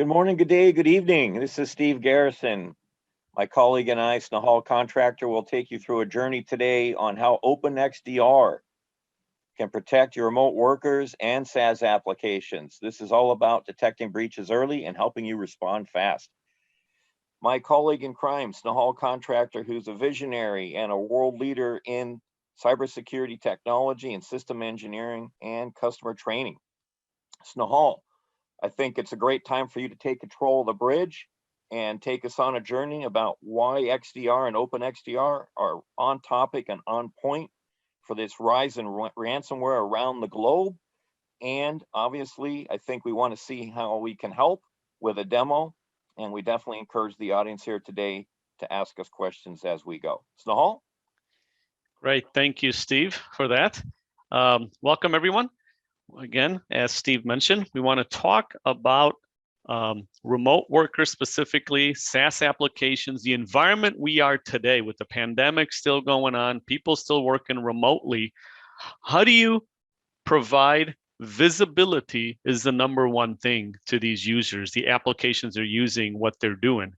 Good morning, good day, good evening. This is Steve Garrison. My colleague and I, Snehal Contractor, will take you through a journey today on how Open XDR can protect your remote workers and SaaS applications. This is all about detecting breaches early and helping you respond fast. My colleague in crime, Snehal Contractor, who's a visionary and a world leader in cybersecurity technology and system engineering and customer training. Snehal, I think it's a great time for you to take control of the bridge and take us on a journey about why XDR and Open XDR are on topic and on point for this rise in ransomware around the globe. And obviously, I think we want to see how we can help with a demo. And we definitely encourage the audience here today to ask us questions as we go. Snehal? Great, thank you, Steve, for that. Welcome, everyone. Again, as Steve mentioned, we want to talk about remote workers, specifically SaaS applications, the environment we are today with the pandemic still going on, people still working remotely. How do you provide visibility is the number one thing to these users, the applications they're using, what they're doing.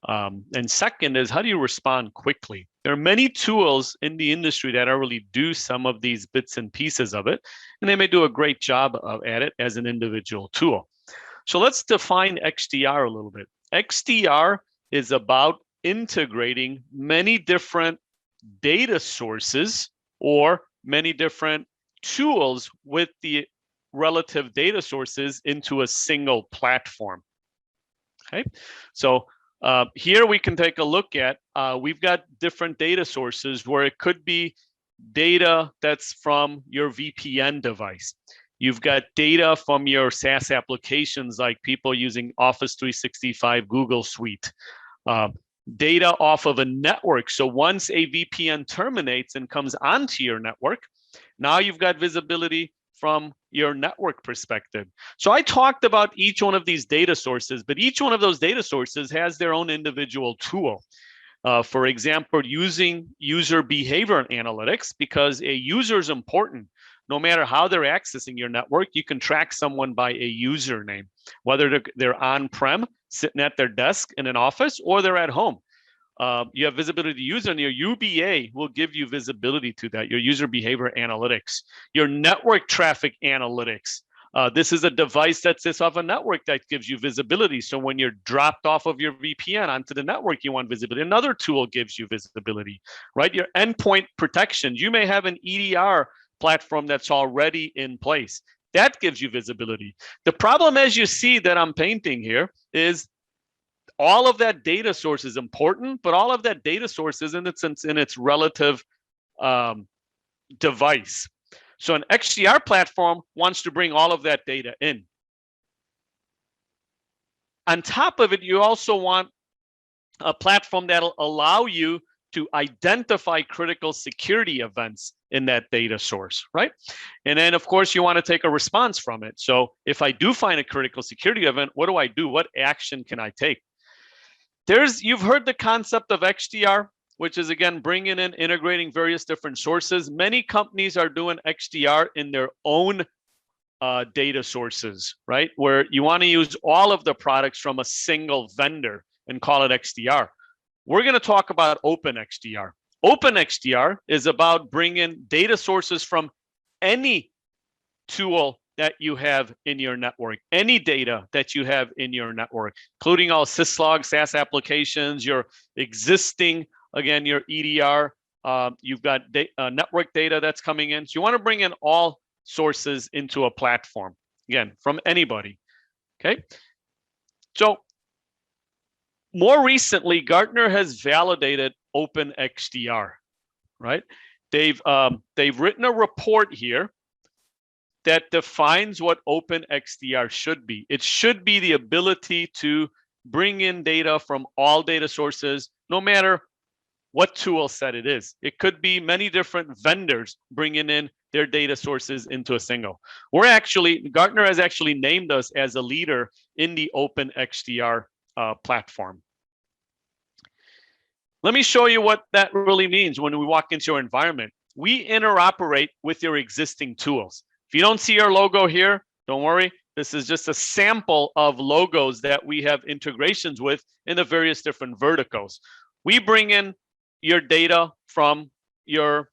And second is, how do you respond quickly? There are many tools in the industry that already do some of these bits and pieces of it, and they may do a great job at it as an individual tool. So let's define XDR a little bit. XDR is about integrating many different data sources or many different tools with the relative data sources into a single platform. Okay, so here we can take a look at, we've got different data sources where it could be data that's from your VPN device. You've got data from your SaaS applications like people using Office 365 Google Suite. Data off of a network. So once a VPN terminates and comes onto your network, now you've got visibility from your network perspective. So I talked about each one of these data sources, but each one of those data sources has their own individual tool. For example, using user behavior analytics, because a user is important. No matter how they're accessing your network, you can track someone by a username, whether they're on-prem, sitting at their desk in an office, or they're at home. You have visibility to the user, and your UBA will give you visibility to that, your user behavior analytics, your network traffic analytics. This is a device that sits off a network that gives you visibility. So when you're dropped off of your VPN onto the network, you want visibility. Another tool gives you visibility, right? Your endpoint protections. You may have an EDR platform that's already in place. That gives you visibility. The problem, as you see that I'm painting here, is all of that data source is important, but all of that data source is in its relative device. So an XDR platform wants to bring all of that data in. On top of it, you also want a platform that'll allow you to identify critical security events in that data source, right? And then, of course, you want to take a response from it. So if I do find a critical security event, what do I do? What action can I take? You've heard the concept of XDR, which is, again, bringing in, integrating various different sources. Many companies are doing XDR in their own data sources, right? Where you want to use all of the products from a single vendor and call it XDR. We're going to talk about Open XDR. Open XDR is about bringing data sources from any tool that you have in your network, any data that you have in your network, including all syslog, SaaS applications, your existing, again, your EDR, you've got network data that's coming in. So you want to bring in all sources into a platform, again, from anybody, okay? So more recently, Gartner has validated Open XDR, right? They've written a report here that defines what Open XDR should be. It should be the ability to bring in data from all data sources, no matter what tool set it is. It could be many different vendors bringing in their data sources into a single. Gartner has actually named us as a leader in the Open XDR platform. Let me show you what that really means when we walk into your environment. We interoperate with your existing tools. If you don't see our logo here, don't worry. This is just a sample of logos that we have integrations with in the various different verticals. We bring in your data from your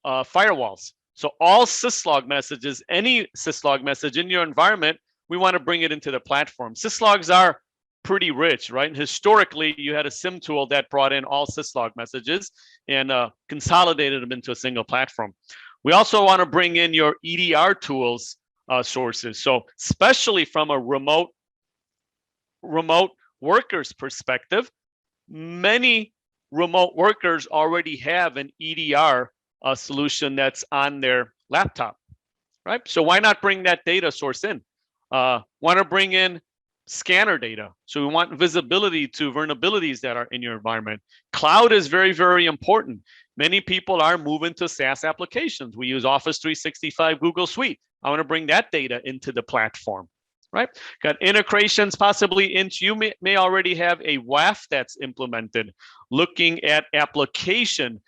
firewalls. So all syslog messages, any syslog message in your environment, we want to bring it into the platform. Syslogs are pretty rich, right? And historically, you had a SIM tool that brought in all syslog messages and consolidated them into a single platform. We also want to bring in your EDR tools sources. So especially from a remote workers perspective, many remote workers already have an EDR solution that's on their laptop, right? So why not bring that data source in? Want to bring in scanner data. So we want visibility to vulnerabilities that are in your environment. Cloud is very, very important. Many people are moving to SaaS applications. We use Office 365, Google Suite. I want to bring that data into the platform, right? Got integrations possibly into, you may already have a WAF that's implemented, looking at application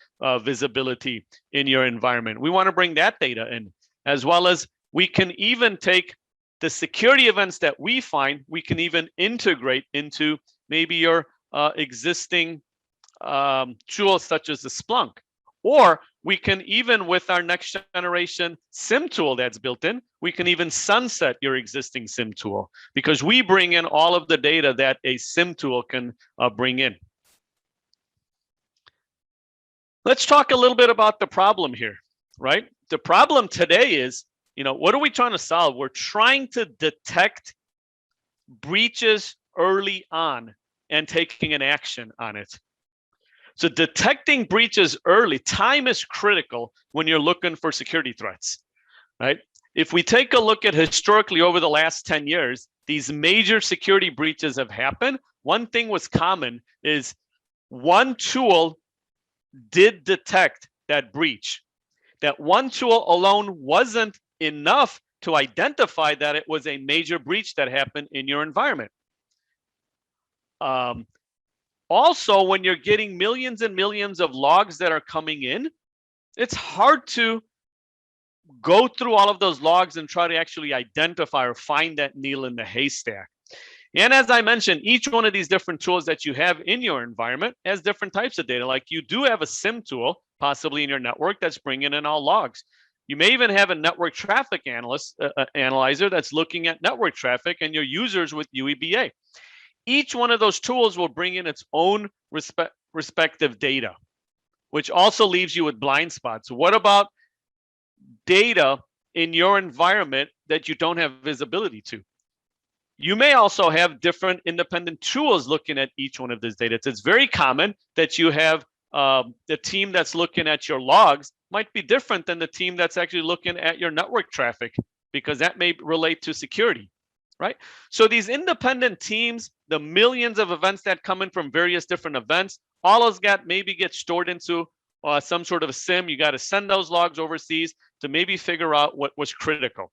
visibility in your environment. We want to bring that data in, as well as we can even take the security events that we find, we can even integrate into maybe your existing tools such as the Splunk. Or we can even, with our next generation SIM tool that's built in, we can even sunset your existing SIM tool because we bring in all of the data that a SIM tool can bring in. Let's talk a little bit about the problem here, right? The problem today is, what are we trying to solve? We're trying to detect breaches early on and taking an action on it. So detecting breaches early, time is critical when you're looking for security threats, right? If we take a look at historically over the last 10 years, these major security breaches have happened. One thing was common is one tool did detect that breach. That one tool alone wasn't enough to identify that it was a major breach that happened in your environment. Also, when you're getting millions and millions of logs that are coming in, it's hard to go through all of those logs and try to actually identify or find that needle in the haystack. And as I mentioned, each one of these different tools that you have in your environment has different types of data. Like you do have a SIM tool, possibly in your network, that's bringing in all logs. You may even have a network traffic analyzer that's looking at network traffic and your users with UEBA. Each one of those tools will bring in its own respective data, which also leaves you with blind spots. What about data in your environment that you don't have visibility to? You may also have different independent tools looking at each one of these data. It's very common that you have the team that's looking at your logs might be different than the team that's actually looking at your network traffic, because that may relate to security, right? So these independent teams, the millions of events that come in from various different events, all those maybe get stored into some sort of a SIM. You got to send those logs overseas to maybe figure out what was critical.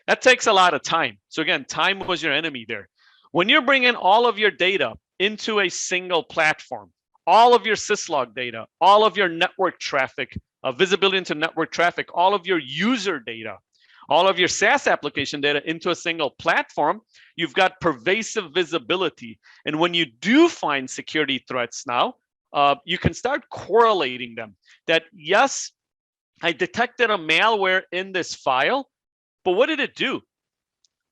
That takes a lot of time. So again, time was your enemy there. When you're bringing all of your data into a single platform, all of your syslog data, all of your network traffic, visibility into network traffic, all of your user data, all of your SaaS application data into a single platform, you've got pervasive visibility. And when you do find security threats now, you can start correlating them. That yes, I detected a malware in this file, but what did it do?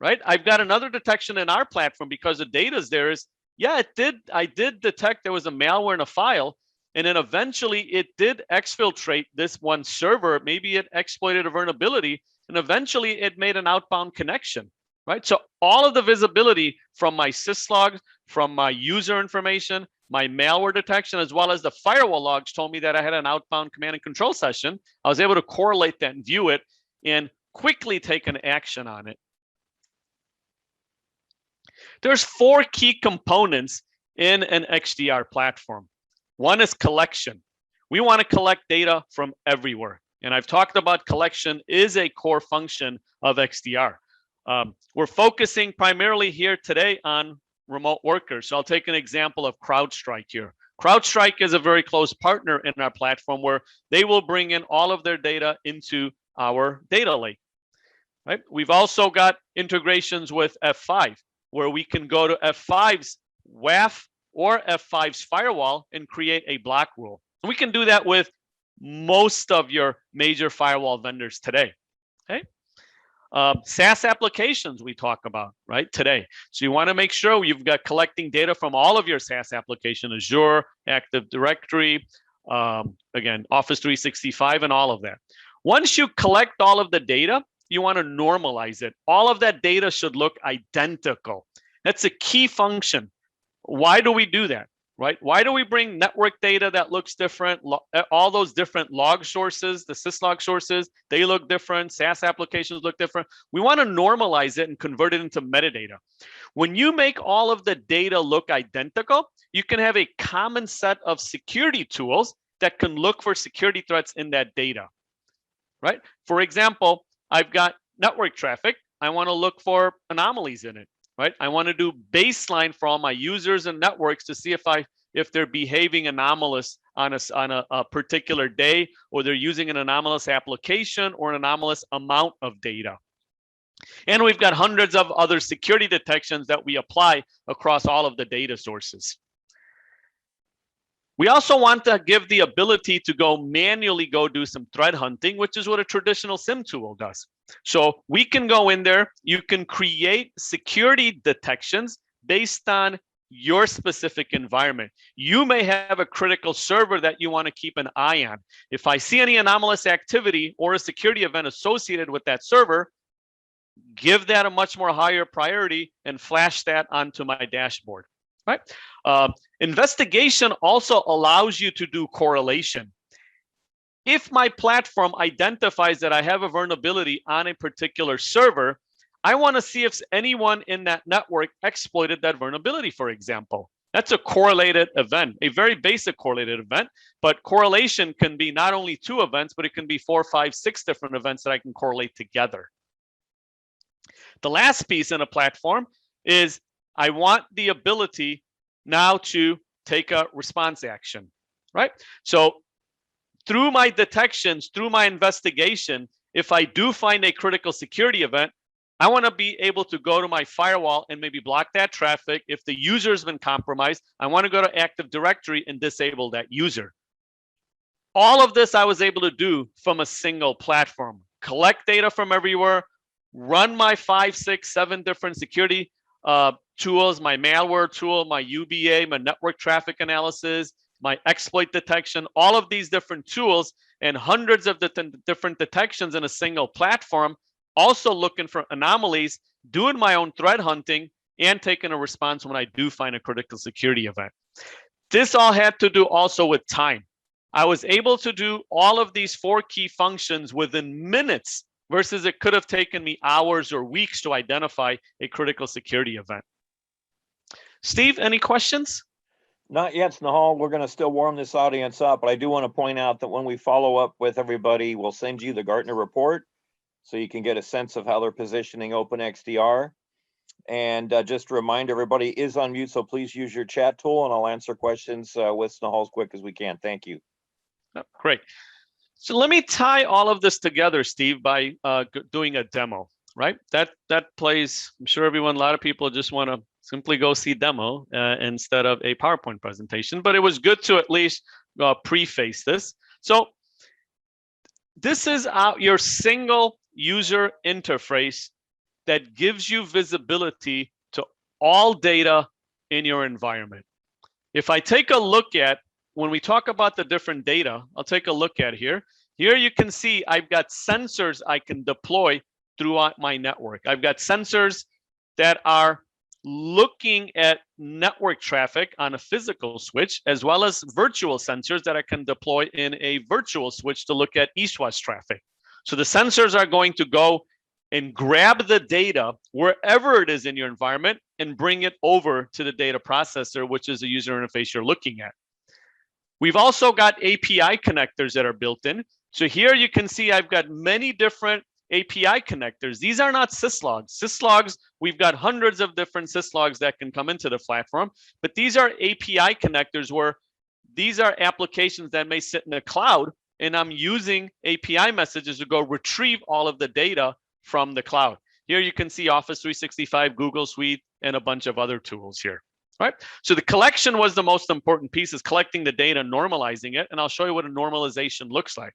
Right? I've got another detection in our platform because the data is there. Yeah, it did. I did detect there was a malware in a file, and then eventually it did exfiltrate this one server. Maybe it exploited a vulnerability, and eventually it made an outbound connection, right? So all of the visibility from my syslogs, from my user information, my malware detection, as well as the firewall logs told me that I had an outbound command and control session. I was able to correlate that and view it and quickly take an action on it. There's 4 key components in an XDR platform. One is collection. We want to collect data from everywhere. And I've talked about collection is a core function of XDR. We're focusing primarily here today on remote workers. So I'll take an example of CrowdStrike here. CrowdStrike is a very close partner in our platform where they will bring in all of their data into our data lake. right? We've also got integrations with F5, where we can go to F5's WAF or F5's firewall and create a block rule. And we can do that with most of your major firewall vendors today, okay? SaaS applications we talk about, right, today. So you want to make sure you've got collecting data from all of your SaaS application, Azure, Active Directory, again, Office 365 and all of that. Once you collect all of the data, you want to normalize it. All of that data should look identical. That's a key function. Why do we do that, right? Why do we bring network data that looks different? All those different log sources, the syslog sources, they look different. SaaS applications look different. We want to normalize it and convert it into metadata. When you make all of the data look identical, you can have a common set of security tools that can look for security threats in that data, right? For example, I've got network traffic. I want to look for anomalies in it, right? I want to do baseline for all my users and networks to see if they're behaving anomalous on a particular day, or they're using an anomalous application or an anomalous amount of data. And we've got hundreds of other security detections that we apply across all of the data sources. We also want to give the ability to manually do some threat hunting, which is what a traditional SIEM tool does. So we can go in there, you can create security detections based on your specific environment. You may have a critical server that you want to keep an eye on. If I see any anomalous activity or a security event associated with that server, give that a much more higher priority and flash that onto my dashboard, right? Investigation also allows you to do correlation. If my platform identifies that I have a vulnerability on a particular server, I want to see if anyone in that network exploited that vulnerability, for example. That's a correlated event, a very basic correlated event, but correlation can be not only 2 events, but it can be 4, 5, 6 different events that I can correlate together. The last piece in a platform is I want the ability now to take a response action, right? So through my detections, through my investigation, if I do find a critical security event, I want to be able to go to my firewall and maybe block that traffic. If the user has been compromised, I want to go to Active Directory and disable that user. All of this I was able to do from a single platform. Collect data from everywhere, run my 5, 6, 7 different security tools, my malware tool, my UBA, my network traffic analysis, my exploit detection, all of these different tools and hundreds of different detections in a single platform, also looking for anomalies, doing my own threat hunting, and taking a response when I do find a critical security event. This all had to do also with time. I was able to do all of these 4 key functions within minutes versus it could have taken me hours or weeks to identify a critical security event. Steve, any questions? Not yet, Snehal. We're going to still warm this audience up, but I do want to point out that when we follow up with everybody, we'll send you the Gartner report so you can get a sense of how they're positioning Open XDR. And just to remind everybody, is on mute, so please use your chat tool and I'll answer questions with Snehal as quick as we can. Thank you. Oh, great. So let me tie all of this together, Steve, by doing a demo, right? That plays, I'm sure a lot of people just want to simply go see demo instead of a PowerPoint presentation, but it was good to at least preface this. So this is your single user interface that gives you visibility to all data in your environment. If I take a look at, when we talk about the different data, I'll take a look at here. Here you can see I've got sensors I can deploy throughout my network. I've got sensors that are looking at network traffic on a physical switch, as well as virtual sensors that I can deploy in a virtual switch to look at east-west traffic. So the sensors are going to go and grab the data wherever it is in your environment and bring it over to the data processor, which is the user interface you're looking at. We've also got API connectors that are built in. So here you can see I've got many different API connectors. These are not syslogs. Syslogs, we've got hundreds of different syslogs that can come into the platform, but these are API connectors where these are applications that may sit in the cloud, and I'm using API messages to go retrieve all of the data from the cloud. Here you can see Office 365, Google Suite, and a bunch of other tools here. Right? So the collection was the most important piece, is collecting the data, normalizing it, and I'll show you what a normalization looks like.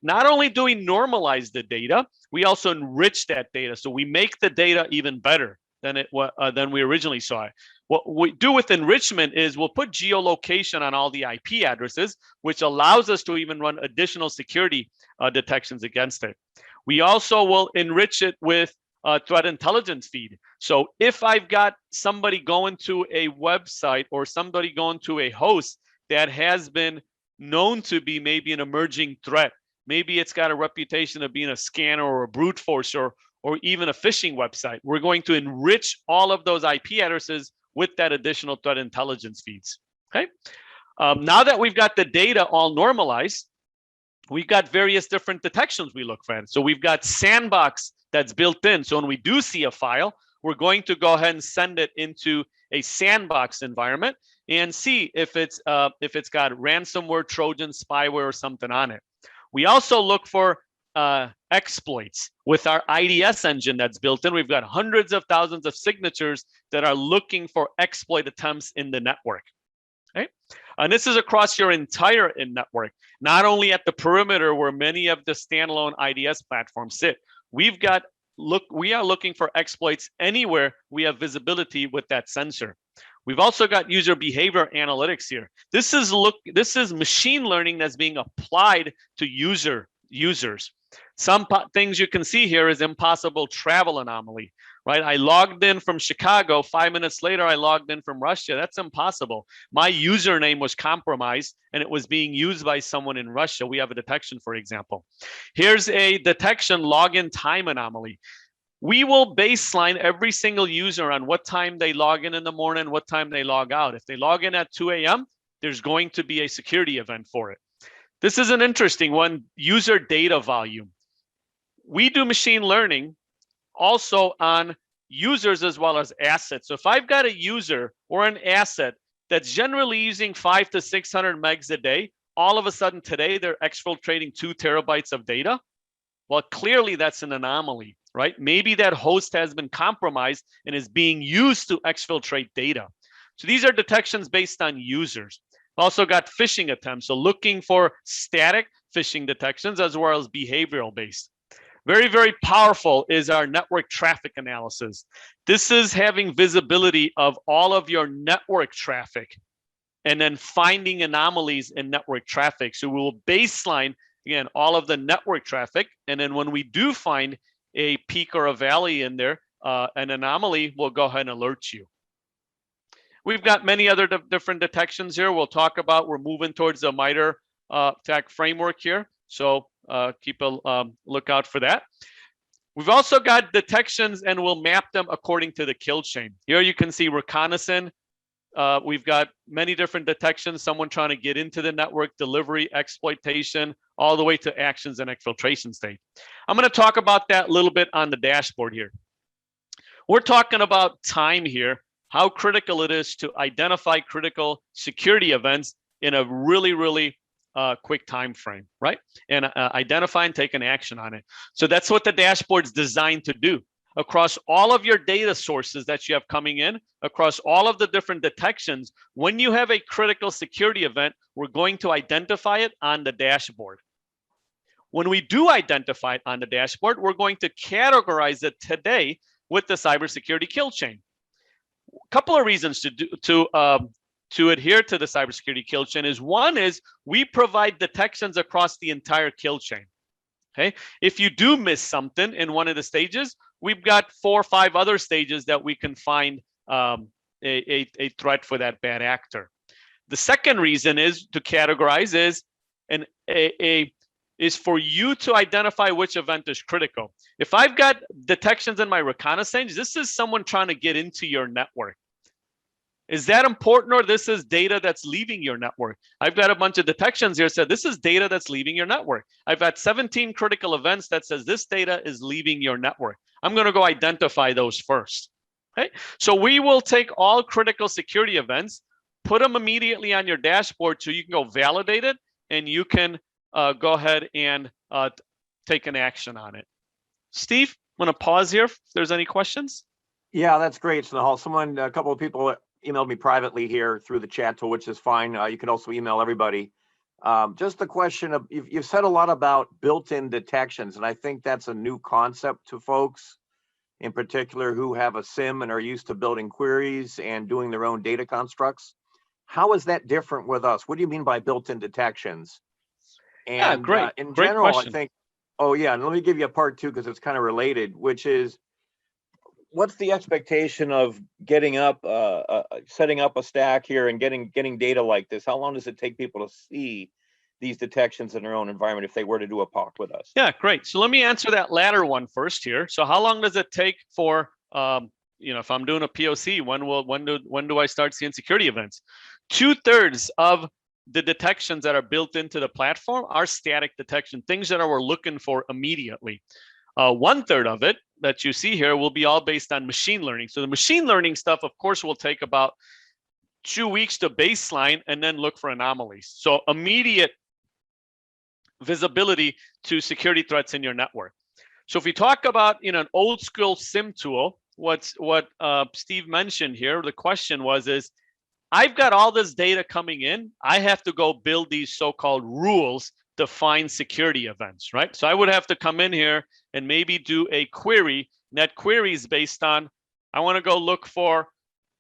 Not only do we normalize the data, we also enrich that data. So we make the data even better than we originally saw it. What we do with enrichment is we'll put geolocation on all the IP addresses, which allows us to even run additional security detections against it. We also will enrich it with threat intelligence feed. So if I've got somebody going to a website or somebody going to a host that has been known to be maybe an emerging threat, maybe it's got a reputation of being a scanner or a brute force or even a phishing website, we're going to enrich all of those IP addresses with that additional threat intelligence feeds. Okay. Now that we've got the data all normalized, we've got various different detections we look for. So we've got sandbox that's built in. So when we do see a file, we're going to go ahead and send it into a sandbox environment and see if it's got ransomware, Trojan, spyware, or something on it. We also look for exploits with our IDS engine that's built in. We've got hundreds of thousands of signatures that are looking for exploit attempts in the network. Okay? And this is across your entire network, not only at the perimeter where many of the standalone IDS platforms sit. We are looking for exploits anywhere we have visibility with that sensor. We've also got user behavior analytics here. This is machine learning that's being applied to users. Some things you can see here is impossible travel anomaly, right? I logged in from Chicago, 5 minutes later, I logged in from Russia. That's impossible. My username was compromised and it was being used by someone in Russia. We have a detection, for example. Here's a detection login time anomaly. We will baseline every single user on what time they log in the morning, what time they log out. If they log in at 2 a.m., there's going to be a security event for it. This is an interesting one, user data volume. We do machine learning also on users as well as assets. So if I've got a user or an asset that's generally using 500 to 600 megs a day, all of a sudden today they're exfiltrating 2 terabytes of data. Well, clearly that's an anomaly, right? Maybe that host has been compromised and is being used to exfiltrate data. So these are detections based on users. Also got phishing attempts, so looking for static phishing detections as well as behavioral based. Very, very powerful is our network traffic analysis. This is having visibility of all of your network traffic and then finding anomalies in network traffic. So we will baseline, again, all of the network traffic. And then when we do find a peak or a valley in there, an anomaly, we'll go ahead and alert you. We've got many other different detections here. We'll talk about, we're moving towards the MITRE ATT&CK framework here. So keep a lookout for that. We've also got detections and we'll map them according to the kill chain. Here you can see reconnaissance. We've got many different detections, someone trying to get into the network, delivery, exploitation, all the way to actions and exfiltration state. I'm going to talk about that a little bit on the dashboard here. We're talking about time here, how critical it is to identify critical security events in a really, really quick time frame, right? And identify and take an action on it. So that's what the dashboard's designed to do. Across all of your data sources that you have coming in, across all of the different detections, when you have a critical security event, we're going to identify it on the dashboard. When we do identify it on the dashboard, we're going to categorize it today with the cybersecurity kill chain. A couple of reasons to adhere to the cybersecurity kill chain is, one is we provide detections across the entire kill chain. Okay, if you do miss something in one of the stages, we've got 4 or 5 other stages that we can find a threat for that bad actor. The second reason is to categorize is for you to identify which event is critical. If I've got detections in my reconnaissance, this is someone trying to get into your network. Is that important, or this is data that's leaving your network? I've got a bunch of detections here that said this is data that's leaving your network. I've got 17 critical events that says this data is leaving your network. I'm going to go identify those first. Okay, so we will take all critical security events, put them immediately on your dashboard so you can go validate it, and you can go ahead and take an action on it. Steve, I'm going to pause here if there's any questions. Yeah, that's great, Snehal. A couple of people emailed me privately here through the chat tool, which is fine. You can also email everybody. Just the question of, you've said a lot about built-in detections, and I think that's a new concept to folks, in particular, who have a SIM and are used to building queries and doing their own data constructs. How is that different with us? What do you mean by built-in detections? And Yeah, great. in Great general, question. I think, oh yeah, and let me give you a part two because it's kind of related, which is, what's the expectation of getting up, setting up a stack here and getting data like this? How long does it take people to see these detections in their own environment if they were to do a POC with us? Yeah, great. So let me answer that latter one first here. So how long does it take for, if I'm doing a POC, when do I start seeing security events? 2/3 of the detections that are built into the platform are static detection, things that we're looking for immediately. 1/3 of it that you see here will be all based on machine learning. So the machine learning stuff, of course, will take about 2 weeks to baseline and then look for anomalies. So immediate visibility to security threats in your network. So if we talk about an old school SIM tool, what Steve mentioned here, the question is, I've got all this data coming in. I have to go build these so-called rules to find security events, right? So I would have to come in here and maybe do a query. And that query is based on, I want to go look for,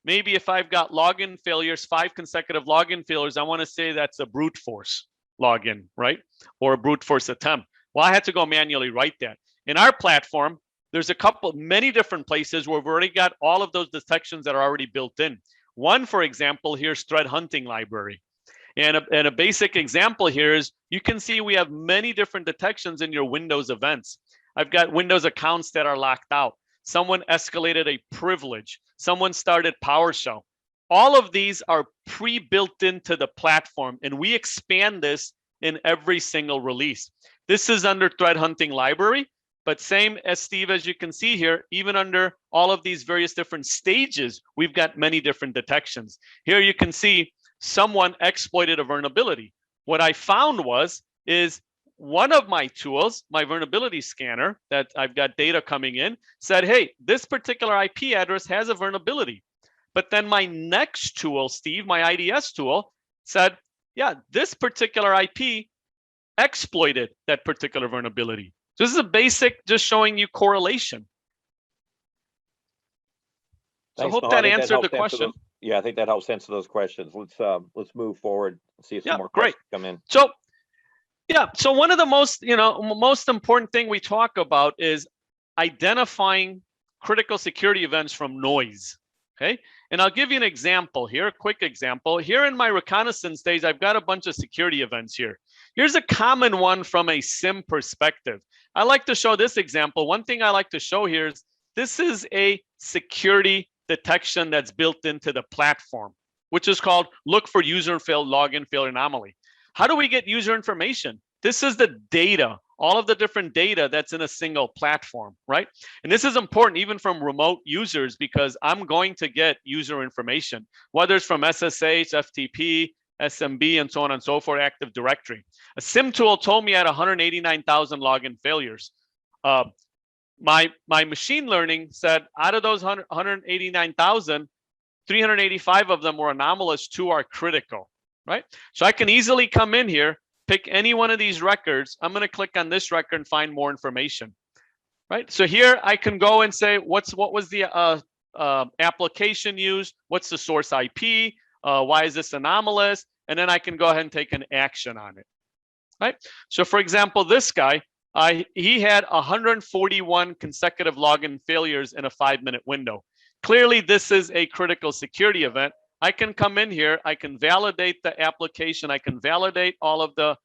maybe if I've got login failures, 5 consecutive login failures, I want to say that's a brute force login, right? Or a brute force attempt. Well, I had to go manually write that. In our platform, there's many different places where we've already got all of those detections that are already built in. One, for example, here's threat hunting library. And a basic example here is, you can see we have many different detections in your Windows events. I've got Windows accounts that are locked out. Someone escalated a privilege. Someone started PowerShell. All of these are pre-built into the platform, and we expand this in every single release. This is under threat hunting library, but same as Steve, as you can see here, even under all of these various different stages, we've got many different detections. Here you can see someone exploited a vulnerability. What I found is one of my tools, my vulnerability scanner, that I've got data coming in, said, hey, this particular IP address has a vulnerability. But then my next tool, Steve, my IDS tool, said, yeah, this particular IP exploited that particular vulnerability. So this is a basic, just showing you correlation. So I hope that answered the question. Yeah, I think that helps answer those questions. Let's move forward and see if some more questions come in. So yeah, so one of the most important thing we talk about is identifying critical security events from noise. Okay, and I'll give you an example here, a quick example. Here in my reconnaissance days, I've got a bunch of security events here. Here's a common one from a SIM perspective. I like to show this example. One thing I like to show here is, this is a security detection that's built into the platform, which is called look for user failed login failure anomaly. How do we get user information? This is the data, all of the different data that's in a single platform, right? And this is important even from remote users, because I'm going to get user information, whether it's from SSH, FTP, SMB, and so on and so forth, Active Directory. A SIM tool told me I had 189,000 login failures. My machine learning said out of those 189,000, 385 of them were anomalous, 2 are critical, right? So I can easily come in here, pick any one of these records. I'm going to click on this record and find more information, right? So here I can go and say, what was the application used? What's the source IP? Why is this anomalous? And then I can go ahead and take an action on it, right? So for example, this guy, he had 141 consecutive login failures in a 5-minute window. Clearly, this is a critical security event. I can come in here, I can validate the application, I can validate all of the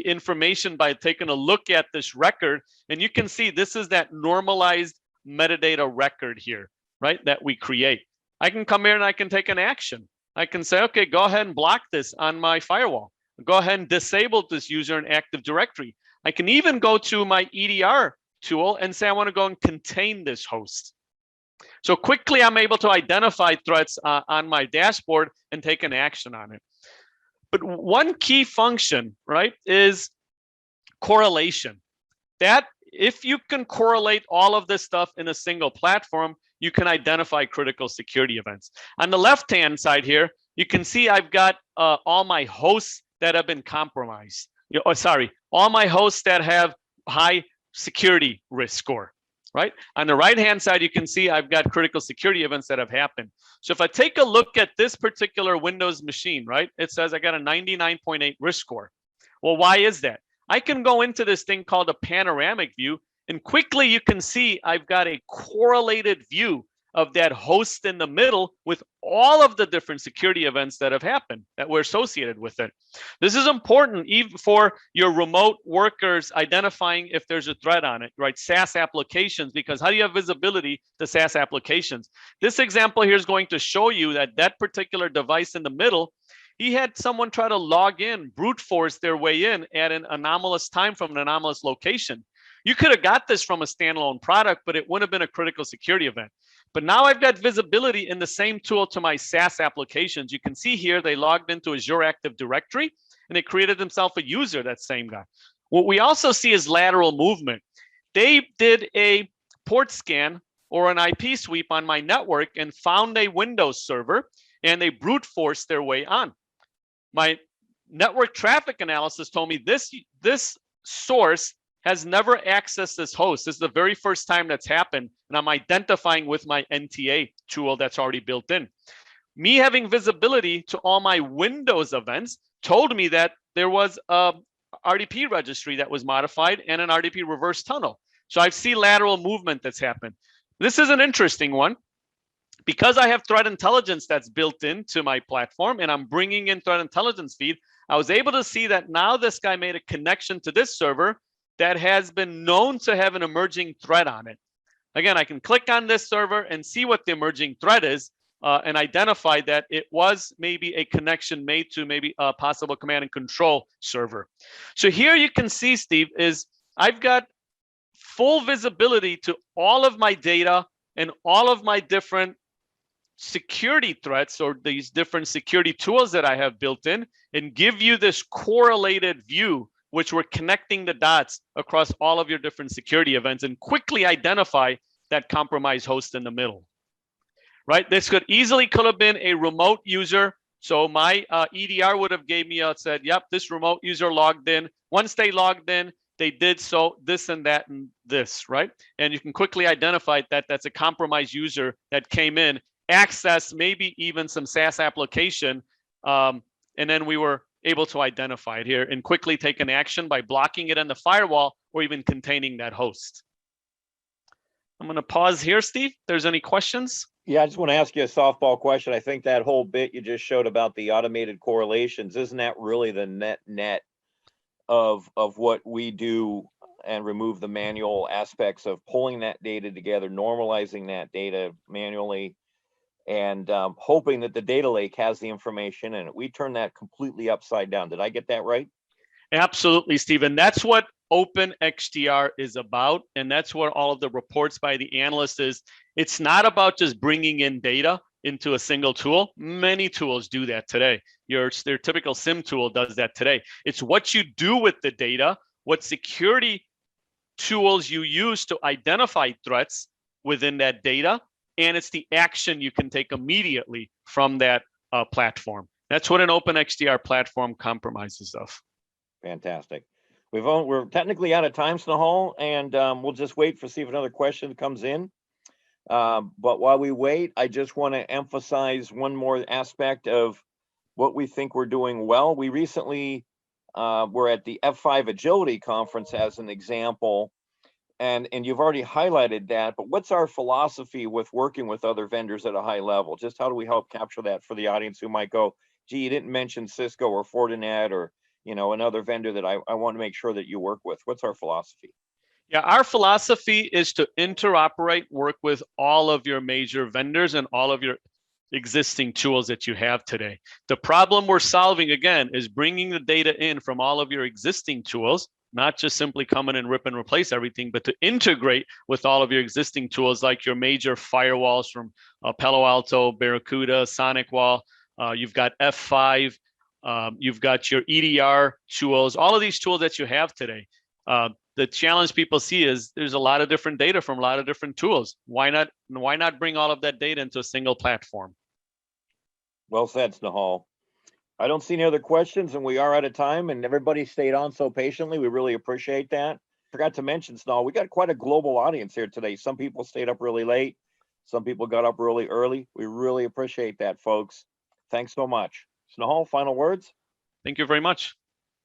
information by taking a look at this record, and you can see this is that normalized metadata record here, right, that we create. I can come here and I can take an action. I can say, okay, go ahead and block this on my firewall. Go ahead and disable this user in Active Directory. I can even go to my EDR tool and say, I want to go and contain this host. So quickly, I'm able to identify threats on my dashboard and take an action on it. But one key function, right, is correlation. That if you can correlate all of this stuff in a single platform, you can identify critical security events. On the left-hand side here, you can see I've got all my hosts that have been compromised. All my hosts that have high security risk score, right? On the right-hand side, you can see I've got critical security events that have happened. So if I take a look at this particular Windows machine, right, it says I got a 99.8 risk score. Well, why is that? I can go into this thing called a panoramic view, and quickly you can see I've got a correlated view of that host in the middle with all of the different security events that have happened that were associated with it. This is important even for your remote workers identifying if there's a threat on it, right? SaaS applications, because how do you have visibility to SaaS applications? This example here is going to show you that that particular device in the middle, he had someone try to log in, brute force their way in at an anomalous time from an anomalous location. You could have got this from a standalone product, but it wouldn't have been a critical security event. But now I've got visibility in the same tool to my SaaS applications. You can see here, they logged into Azure Active Directory and they created themselves a user, that same guy. What we also see is lateral movement. They did a port scan or an IP sweep on my network and found a Windows server, and they brute forced their way on. My network traffic analysis told me this source has never accessed this host. This is the very first time that's happened, and I'm identifying with my NTA tool that's already built in. Me having visibility to all my Windows events told me that there was a RDP registry that was modified and an RDP reverse tunnel. So I see lateral movement that's happened. This is an interesting one. Because I have threat intelligence that's built into my platform and I'm bringing in threat intelligence feed, I was able to see that now this guy made a connection to this server that has been known to have an emerging threat on it. Again, I can click on this server and see what the emerging threat is and identify that it was maybe a connection made to maybe a possible command and control server. So here you can see, Steve, is I've got full visibility to all of my data and all of my different security threats or these different security tools that I have built in, and give you this correlated view, which we're connecting the dots across all of your different security events and quickly identify that compromised host in the middle, right? This could have been a remote user. So my EDR would have gave me said, yep, this remote user logged in. Once they logged in, they did so this and that and this, right? And you can quickly identify that that's a compromised user that came in, access maybe even some SaaS application, and then we were able to identify it here and quickly take an action by blocking it in the firewall or even containing that host. I'm going to pause here, Steve. If there's any questions? Yeah, I just want to ask you a softball question. I think that whole bit you just showed about the automated correlations, isn't that really the net of what we do and remove the manual aspects of pulling that data together, normalizing that data manually, and hoping that the data lake has the information in it. We turn that completely upside down. Did I get that right? Absolutely, Stephen. That's what Open XDR is about. And that's what all of the reports by the analysts is. It's not about just bringing in data into a single tool. Many tools do that today. Their typical SIM tool does that today. It's what you do with the data, what security tools you use to identify threats within that data, and it's the action you can take immediately from that platform. That's what an Open XDR platform compromises of. Fantastic. We're technically out of time, Snehal, and we'll just wait for see if another question comes in. But while we wait, I just want to emphasize one more aspect of what we think we're doing well. We recently were at the F5 Agility Conference as an example, and you've already highlighted that, but what's our philosophy with working with other vendors at a high level? Just how do we help capture that for the audience who might go, gee, you didn't mention Cisco or Fortinet or another vendor that I want to make sure that you work with. What's our philosophy? Yeah, our philosophy is to interoperate, work with all of your major vendors and all of your existing tools that you have today. The problem we're solving, again, is bringing the data in from all of your existing tools, not just simply come in and rip and replace everything, but to integrate with all of your existing tools like your major firewalls from Palo Alto, Barracuda, SonicWall. You've got F5. You've got your EDR tools, all of these tools that you have today. the challenge people see is there's a lot of different data from a lot of different tools. Why not bring all of that data into a single platform? Well said, Snehal. I don't see any other questions, and we are out of time, and everybody stayed on so patiently. We really appreciate that. Forgot to mention, Snehal, we got quite a global audience here today. Some people stayed up really late. Some people got up really early. We really appreciate that, folks. Thanks so much. Snehal, final words? Thank you very much.